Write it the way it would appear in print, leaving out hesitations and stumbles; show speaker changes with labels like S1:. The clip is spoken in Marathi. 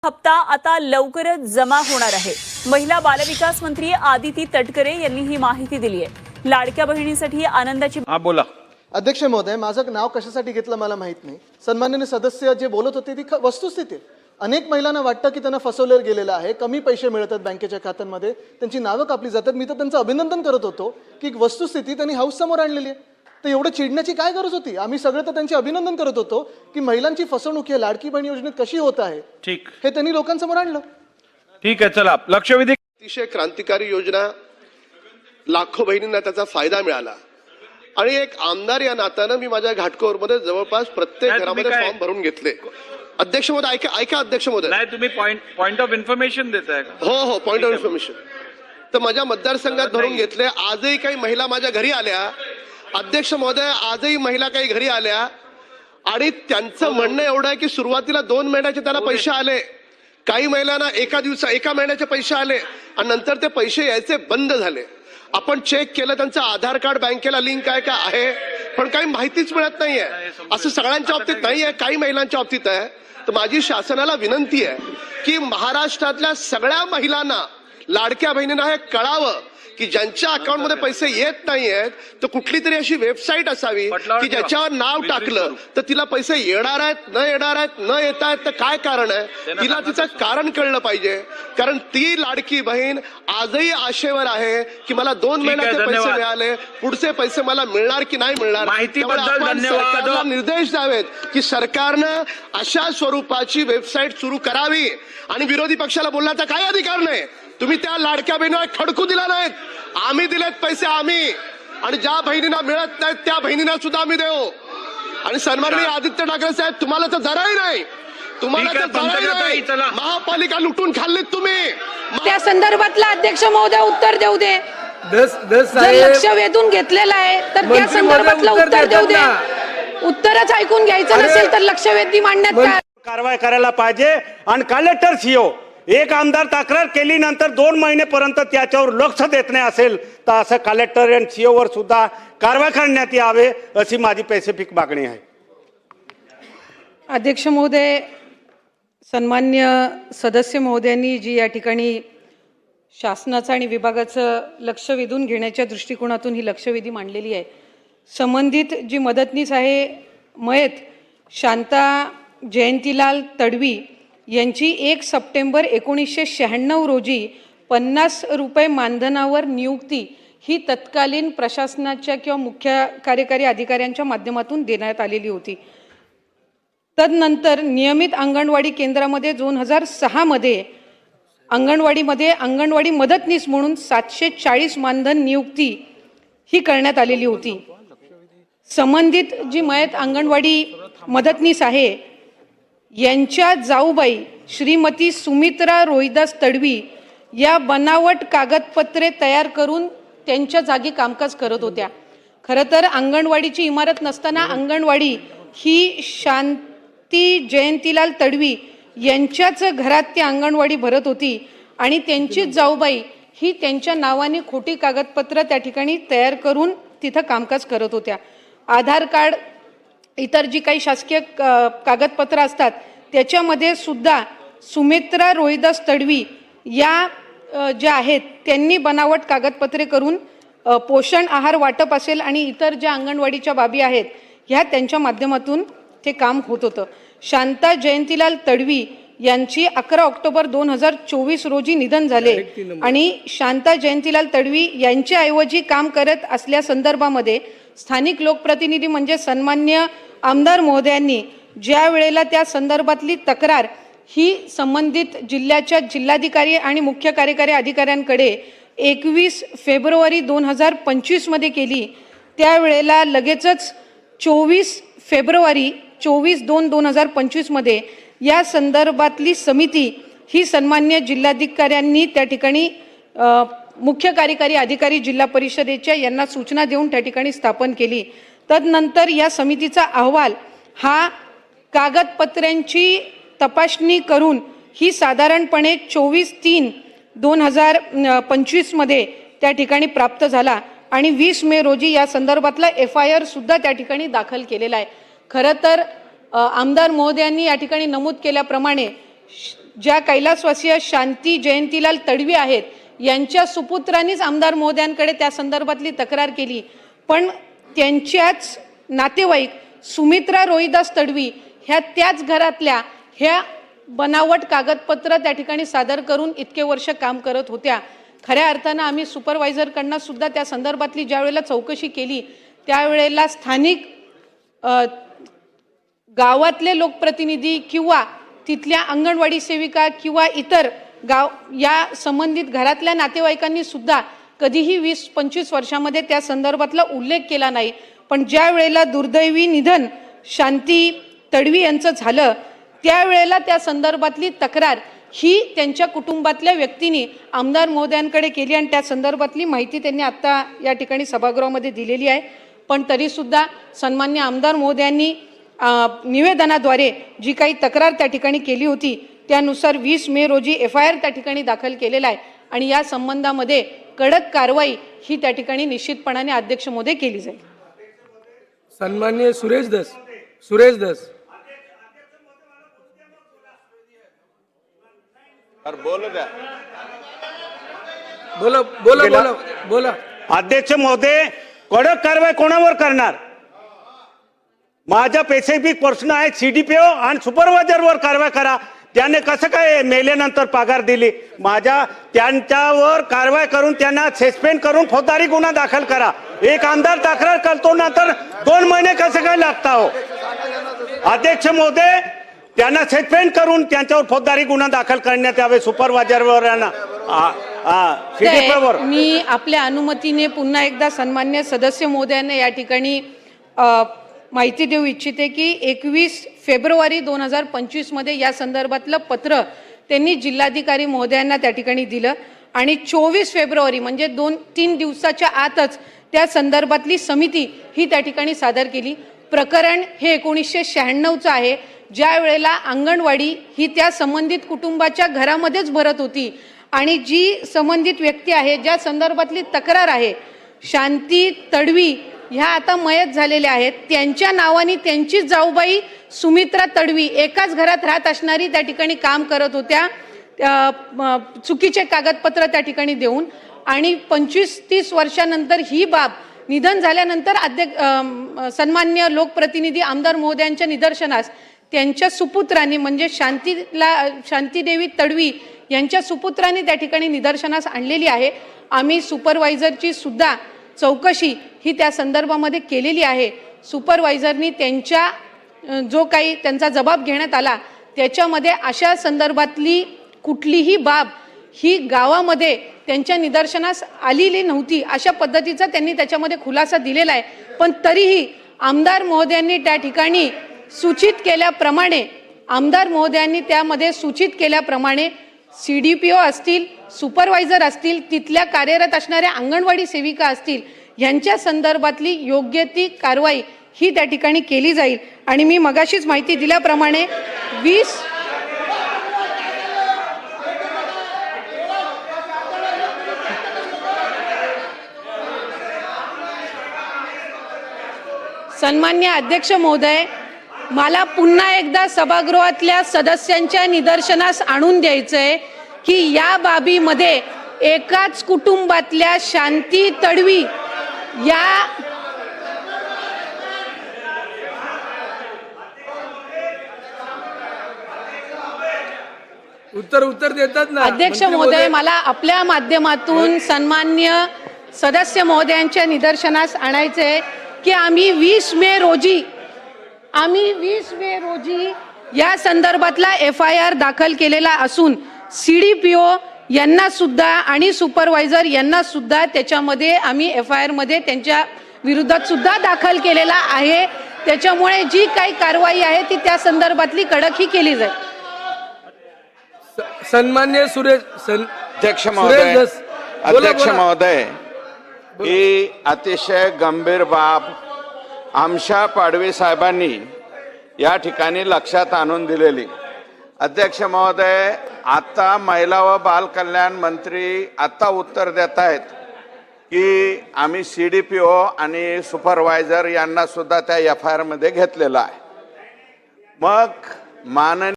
S1: हप्ता आता लवकरच जमा होणार आहे। महिला बालविकास मंत्री आदिती तटकरे यांनी ही माहिती दिली आहे। लाडक्या बहिणीसाठी आनंदाची
S2: बोला।
S3: अध्यक्ष महोदय, माझं नाव कशासाठी घेतलं मला माहित नाही। सन्माननीय सदस्य जे बोलत होते ती वस्तुस्थिती आहे। अनेक महिलांना वाटतं की त्यांना फसवलं गेलेलं आहे, कमी पैसे मिळतात बँकेच्या खात्यांमध्ये, त्यांची नावं कापली जातात। मी तर त्यांचं अभिनंदन करत होतो की वस्तुस्थिती त्यांनी हाऊस समोर आणलेली आहे। तर एवढं चिडण्याची काय गरज होती? आम्ही सगळे तर त्यांचे अभिनंदन करत होतो की महिलांची फसवणूक ही लाडकी बहीण योजनेत कशी होत आहे,
S2: ठीक
S3: हे त्यांनी लोकांसमोर आणलं।
S2: ठीक आहे, चला लक्षवेधी।
S4: अतिशय क्रांतिकारी योजना, लाखो बहिणींना त्याचा फायदा मिळाला आणि एक आमदार या नात्यानं मी माझ्या घाटकोरमध्ये जवळपास प्रत्येक घरामध्ये फॉर्म भरून घेतले। अध्यक्ष महोदय ऐका अध्यक्ष महोदय,
S2: नाही तुम्ही पॉइंट ऑफ इन्फॉर्मेशन देताय का?
S4: हो पॉइंट ऑफ इन्फॉर्मेशन। तर माझ्या मतदारसंघात भरून घेतले। आजही काही महिला माझ्या घरी आल्या, अध्यक्ष महोदय, आजही महिला काही घरी आल्या आणि त्यांचं म्हणणं एवढं आहे की सुरुवातीला 2 महिन्याचे त्यांना पैसे आले, काही महिलांना एका महिन्याचे पैसे आले आणि नंतर ते पैसे यायचे बंद झाले। आपण चेक केलं, त्यांचं आधार कार्ड बँकेला लिंक आहे का आहे, पण काही माहितीच मिळत नाहीये। असं सगळ्यांच्या बाबतीत नाही आहे, काही महिलांच्या बाबतीत आहे। तर माझी शासनाला विनंती आहे की महाराष्ट्रातल्या सगळ्या महिलांना, लाडक्या बहिणींना हे कळावं की ज्यांच्या अकाउंटमध्ये पैसे येत नाहीयेत तर कुठली तरी अशी वेबसाईट असावी की ज्याच्यावर नाव टाकलं तर तिला पैसे येणार आहेत, न येणार आहेत, न येत आहेत तर काय कारण आहे, तिला तिचं कारण कळलं पाहिजे। कारण ती लाडकी बहीण आजही आशेवर आहे की मला 2 महिन्याचे पैसे मिळाले, पुढचे पैसे मला मिळणार की नाही मिळणार। सरकारला निर्देश द्यावेत की सरकारनं अशा स्वरूपाची वेबसाईट सुरू करावी आणि विरोधी पक्षाला बोलण्याचा काय अधिकार नाही। तुम्ही त्या लाडक्या बहिणीला खडकू दिला नाहीत, आम्ही दिलेत पैसे आम्ही, आणि ज्या बहिणींना मिळत नाहीत त्या बहिणींना सुद्धा आम्ही देऊ। आणि सन्माननीय आदित्य ठाकरे साहेब, तुम्हाला तर जराही नाही, तुम्हाला तर जराही नाही, महापालिका लुटून खाल्लीत तुम्ही।
S5: त्या संदर्भातला अध्यक्ष महोदय उत्तर देऊ दे। जर लक्ष वेधून घेतलेलं आहे तर त्या संदर्भातलं उत्तर देऊ दे। उत्तरच ऐकून घ्यायचं नसेल तर लक्ष वेधी मांडण्यात काय
S6: कारवाई करायला पाहिजे। आणि कलेक्टर सीओ एक आमदार तक्रार केली नंतर 2 महिनेपर्यंत त्याच्यावर लक्ष देत नाही असेल तर असं कलेक्टर आणि सीओ वर सुद्धा कारवाई करण्यात यावे अशी माझी स्पेसिफिक मागणी आहे।
S5: अध्यक्ष महोदय, सन्मान्य सदस्य महोदयांनी जी या ठिकाणी शासनाचं आणि विभागाचं लक्ष वेधून घेण्याच्या दृष्टिकोनातून ही लक्षवेधी मांडलेली आहे। संबंधित जी मदतनीस आहे मयत शांता जयंतीलाल तडवी यांची 1 सप्टेंबर 1996 रोजी 50 रुपये मानधनावर नियुक्ती ही तत्कालीन प्रशासनाच्या किंवा मुख्य कार्यकारी अधिकाऱ्यांच्या माध्यमातून देण्यात आलेली होती। तदनंतर नियमित अंगणवाडी केंद्रामध्ये 2006 मध्ये अंगणवाडी मदतनीस म्हणून 740 मानधन नियुक्ती ही करण्यात आलेली होती। संबंधित जी मयत अंगणवाडी मदतनीस आहे यांच्या जाऊबाई श्रीमती सुमित्रा रोहिदास तडवी या बनावट कागदपत्रे तयार करून त्यांच्या जागी कामकाज करत होत्या। खरं तर अंगणवाडीची इमारत नसताना अंगणवाडी ही शांती जयंतीलाल तडवी यांच्याच घरात ती अंगणवाडी भरत होती आणि त्यांचीच जाऊबाई ही त्यांच्या नावाने खोटी कागदपत्र त्या ठिकाणी तयार करून तिथं कामकाज करत होत्या। आधार कार्ड, इतर जी काही शासकीय कागदपत्र असतात त्याच्यामध्ये सुद्धा सुमित्रा रोहिदास तडवी या ज्या आहेत त्यांनी बनावट कागदपत्रे करून पोषण आहार वाटप असेल आणि इतर ज्या अंगणवाडीच्या बाबी आहेत ह्या त्यांच्या माध्यमातून ते काम होत होतं। शांता जयंतीलाल तडवी यांची 11 ऑक्टोबर 2024 रोजी निधन झाले आणि शांता जयंतीलाल तडवी यांच्याऐवजी काम करत असल्या संदर्भामध्ये स्थानिक लोकप्रतिनिधी म्हणजे सन्मान्य आमदार महोदयांनी ज्या वेळेला त्या संदर्भातली तक्रार ही संबंधित जिल्ह्याच्या जिल्हाधिकारी आणि मुख्य कार्यकारी अधिकाऱ्यांकडे 21 फेब्रुवारी 2025 मध्ये केली, त्यावेळेला लगेचच 24 फेब्रुवारी 24/2/2025 मध्ये या संदर्भातली समिती ही सन्मान्य जिल्हाधिकाऱ्यांनी त्या ठिकाणी मुख्य कार्यकारी अधिकारी जिल्हा परिषदेच्या यांना सूचना देऊन त्या ठिकाणी स्थापन केली। तदनंतर या समितीचा अहवाल हा कागदपत्रांची तपासणी करून ही साधारणपणे 24/3/2025 मध्ये त्या ठिकाणी प्राप्त झाला आणि 20 मे रोजी या संदर्भातला FIR सुद्धा त्या ठिकाणी दाखल केलेला आहे। खरं तर आमदार महोदयांनी या ठिकाणी नमूद केल्याप्रमाणे ज्या कैलासवासीय शांती जयंतीलाल तडवी आहेत यांच्या सुपुत्रांनीच आमदार महोदयांकडे त्या संदर्भातली तक्रार केली, पण त्यांच्याच नातेवाईक सुमित्रा रोहिदास तडवी ह्या त्याच घरातल्या ह्या बनावट कागदपत्र त्या ठिकाणी सादर करून इतके वर्ष काम करत होत्या. खऱ्या अर्थानं आम्ही सुपरवायझरकडनं सुद्धा त्या संदर्भातली ज्या वेळेला चौकशी केली त्यावेळेला स्थानिक गावातले लोकप्रतिनिधी किंवा तिथल्या अंगणवाडी सेविका किंवा इतर गाव या संबंधित घरातल्या नातेवाईकांनी सुद्धा कधीही 20-25 वर्षामध्ये त्या संदर्भातला उल्लेख केला नाही. पण ज्या वेळेला दुर्दैवी निधन शांती तडवी यांचं झालं त्यावेळेला त्या संदर्भातली तक्रार ही त्यांच्या कुटुंबातल्या व्यक्तींनी आमदार महोदयांकडे केली आणि त्या संदर्भातली माहिती त्यांनी आत्ता या ठिकाणी सभागृहामध्ये दिलेली आहे. पण तरीसुद्धा सन्मान्य आमदार महोदयांनी निवेदनाद्वारे जी काही तक्रार त्या ठिकाणी केली होती त्यानुसार 20 मे रोजी FIR त्या ठिकाणी दाखल केलेला आहे आणि या संबंधामध्ये कडक कारवाई ही त्या ठिकाणी निश्चितपणाने अध्यक्ष महोदय केली जाईल.
S7: सन्माननीय सुरेश धस बोला.
S6: अध्यक्ष महोदय, कडक कारवाई कोणावर करणार? माझा स्पेसिफिक प्रश्न आहे, CDPO आणि सुपरवायझरवर कारवाई करा. त्याने कसं काय मेल्यानंतर पगार दिली? त्यांच्यावर कारवाई करून त्यांना सस्पेंड करून फौजदारी गुन्हा दाखल करा. एक आमदार तक्रार करतो ना तर 2 महिने कसं काय लागता हो? अध्यक्ष महोदय, त्यांना सस्पेंड करून त्यांच्यावर फौजदारी गुन्हा दाखल करण्यात यावे सुपरवायझरवर. CDPOवर
S5: मी आपल्या अनुमतीने पुन्हा एकदा सन्मान्य सदस्य महोदयांना या ठिकाणी माहिती देऊ इच्छिते की 21 फेब्रुवारी 2025 मध्ये या संदर्भातलं पत्र त्यांनी जिल्हाधिकारी महोदयांना त्या ठिकाणी दिलं आणि 24 फेब्रुवारी म्हणजे 2-3 दिवसाच्या आतच त्या संदर्भातली समिती ही त्या ठिकाणी सादर केली. प्रकरण हे 1996चं आहे, ज्या वेळेला अंगणवाडी ही त्या संबंधित कुटुंबाच्या घरामध्येच भरत होती आणि जी संबंधित व्यक्ती आहे ज्या संदर्भातली तक्रार आहे शांती तडवी ह्या आता मयत झालेल्या आहेत, त्यांच्या नावाने त्यांची जाऊबाई सुमित्रा तडवी एकाच घरात राहत असणारी त्या ठिकाणी काम करत होत्या. चुकीचे कागदपत्र त्या ठिकाणी देऊन आणि 25-30 वर्षानंतर ही बाब निधन झाल्यानंतर सन्मान्य लोकप्रतिनिधी आमदार महोदयांच्या निदर्शनास त्यांच्या सुपुत्रांनी म्हणजे शांतीदेवी तडवी यांच्या सुपुत्रांनी त्या ठिकाणी निदर्शनास आणलेली आहे. आम्ही सुपरवायझरची सुद्धा चौकशी ही त्या संदर्भामध्ये केलेली आहे. सुपरवायझरनी त्यांच्या जो काही त्यांचा जबाब घेण्यात आला त्याच्यामध्ये अशा संदर्भातली कुठलीही बाब ही गावामध्ये त्यांच्या निदर्शनास आलेली नव्हती अशा पद्धतीचा त्यांनी त्याच्यामध्ये खुलासा दिलेला आहे. पण तरीही आमदार महोदयांनी त्या ठिकाणी सूचित केल्याप्रमाणे त्यामध्ये सूचित केल्याप्रमाणे CDPO असतील, सुपरवायझर असतील, तिथल्या कार्यरत असणाऱ्या अंगणवाडी सेविका असतील यांच्या संदर्भातली योग्य ती कारवाई ही त्या ठिकाणी केली जाईल. आणि मी मगाशीच माहिती दिल्याप्रमाणे 20 सन्मान्य अध्यक्ष महोदय, मला पुन्हा एकदा सभागृहातल्या सदस्यांच्या निदर्शनास आणून द्यायचंय की या बाबीमध्ये एकाच कुटुंबातल्या शांती तडवी या
S7: उत्तर देतात ना
S5: अध्यक्ष महोदय, मला आपल्या माध्यमातून सन्मान्य सदस्य महोदयांच्या निदर्शनास आणायचंय की आम्ही 20 मे रोजी या संदर्भातला FIR दाखल केलेला असून CDPO यांना सुद्धा आणि सुपरवायझर यांना सुद्धा त्याच्यामध्ये आम्ही FIR मध्ये त्यांच्या विरोधात सुद्धा दाखल केलेला आहे. त्याच्यामुळे जी काही कारवाई आहे ती त्या संदर्भातली कडक ही केली जाईल.
S7: सन्मान्य
S8: अध्यक्ष महोदय, ही अतिशय गंभीर बाब आमच्या पाडवी साहेबांनी या ठिकाणी लक्षात आणून दिलेली. अध्यक्ष महोदय, आता महिला व बाल कल्याण मंत्री आता उत्तर देत आहेत की आम्ही CDPO आणि सुपरवायझर यांना सुद्धा त्या FIR मध्ये घेतलेलं आहे. मग माननीय